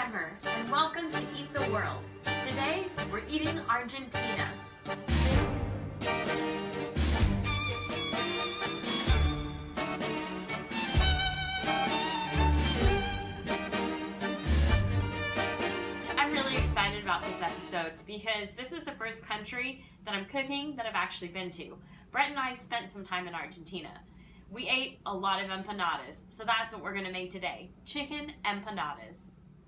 ever, and welcome to Eat the World. Today, we're eating Argentina. I'm really excited about this episode because this is the first country that I'm cooking that I've actually been to. Brett and I spent some time in Argentina. We ate a lot of empanadas, so that's what we're going to make today. Chicken empanadas.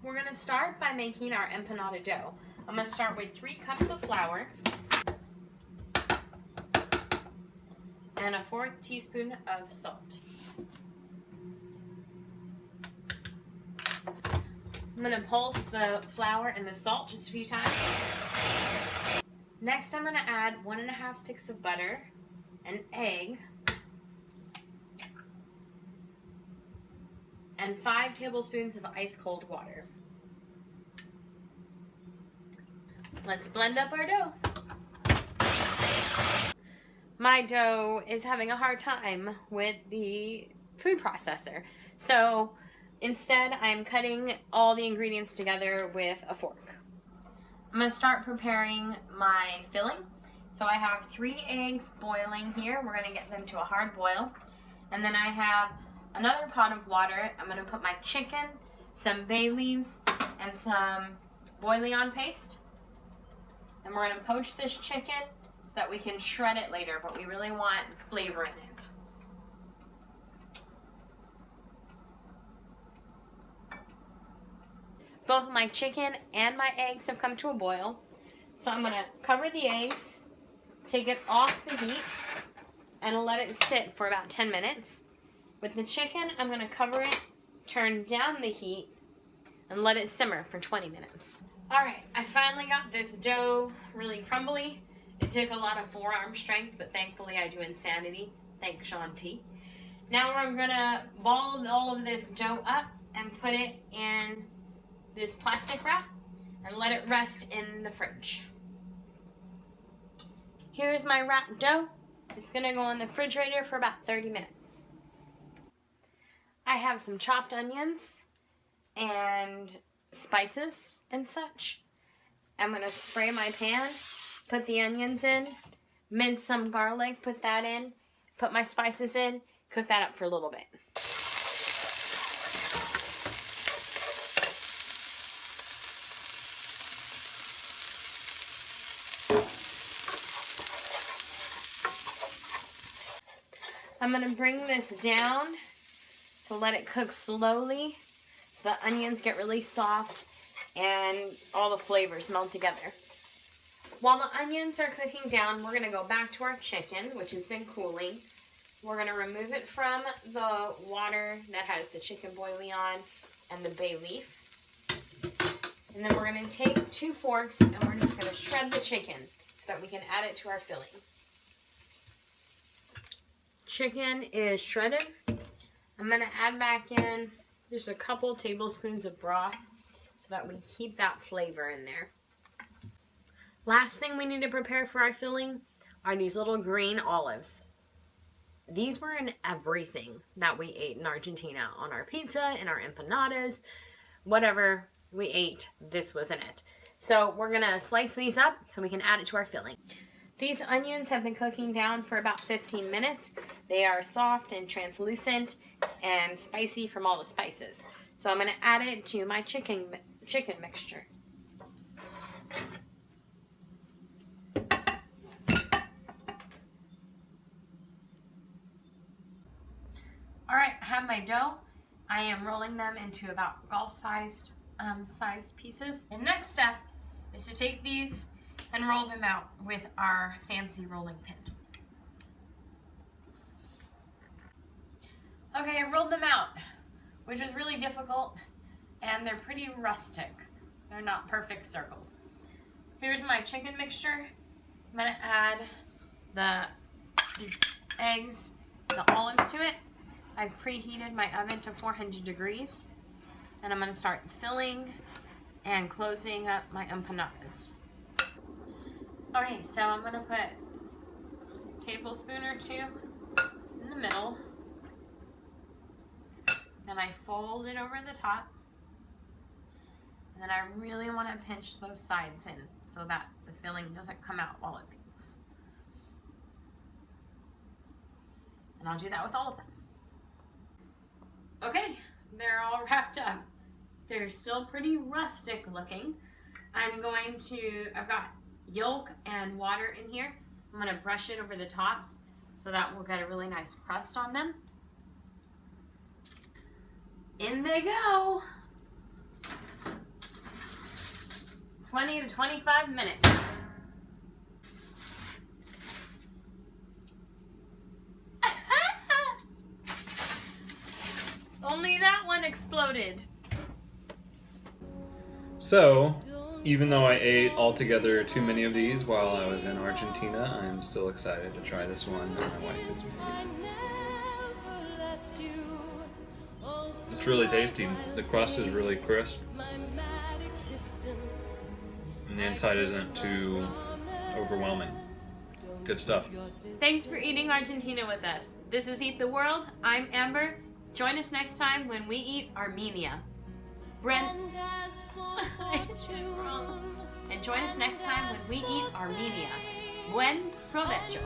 We're going to start by making our empanada dough. I'm going to start with 3 cups of flour and a 4th teaspoon of salt. I'm going to pulse the flour and the salt just a few times. Next, I'm going to add 1.5 sticks of butter, an egg, and 5 tablespoons of ice cold water. Let's blend up our dough. My dough is having a hard time with the food processor, so instead I'm cutting all the ingredients together with a fork. I'm going to start preparing my filling. So I have 3 eggs boiling here. We're going to get them to a hard boil. And then I have another pot of water. I'm going to put my chicken, some bay leaves, and some bouillon paste. And we're going to poach this chicken so that we can shred it later, but we really want flavor in it. Both my chicken and my eggs have come to a boil. So I'm going to cover the eggs, take it off the heat, and let it sit for about 10 minutes. With the chicken, I'm going to cover it, turn down the heat, and let it simmer for 20 minutes. Alright, I finally got this dough really crumbly. It took a lot of forearm strength, but thankfully I do insanity. Thanks, Sean T. Now we're going to ball all of this dough up and put it in this plastic wrap and let it rest in the fridge. Here's my wrapped dough. It's going to go in the refrigerator for about 30 minutes. I have some chopped onions and spices and such. I'm going to spray my pan, put the onions in, mince some garlic, put that in, put my spices in, cook that up for a little bit. I'm going to bring this down to let it cook slowly. The onions get really soft and all the flavors meld together. While the onions are cooking down, we're going to go back to our chicken, which has been cooling. We're going to remove it from the water that has the chicken bouillon and the bay leaf. And then we're going to take 2 forks and we're just going to shred the chicken so that we can add it to our filling. Chicken is shredded. I'm going to add back in just a couple tablespoons of broth so that we keep that flavor in there. Last thing we need to prepare for our filling are these little green olives. These were in everything that we ate in Argentina. On our pizza, in our empanadas, whatever we ate, this was in it. So we're going to slice these up so we can add it to our filling. These onions have been cooking down for about 15 minutes. They are soft and translucent and spicy from all the spices. So I'm going to add it to my chicken mixture. Alright, I have my dough. I am rolling them into about golf-sized pieces. The next step is to take these and roll them out with our fancy rolling pin. Okay, I rolled them out, which was really difficult, and they're pretty rustic. They're not perfect circles. Here's my chicken mixture. I'm going to add the eggs, the olives to it. I've preheated my oven to 400 degrees, and I'm going to start filling and closing up my empanadas. Okay, so I'm going to put a tablespoon or 2 in the middle. Then I fold it over the top. And then I really want to pinch those sides in so that the filling doesn't come out while it bakes. And I'll do that with all of them. Okay, they're all wrapped up. They're still pretty rustic looking. I've got yolk and water in here. I'm going to brush it over the tops so that we'll get a really nice crust on them. In they go. 20 to 25 minutes. Only that one exploded. So, even though I ate altogether too many of these while I was in Argentina, I'm still excited to try this one that my wife has made. It's really tasty. The crust is really crisp. And the inside isn't too overwhelming. Good stuff. Thanks for eating Argentina with us. This is Eat the World. I'm Amber. Join us next time when we eat Armenia. And join us next time when we eat Armenia. Buen provecho.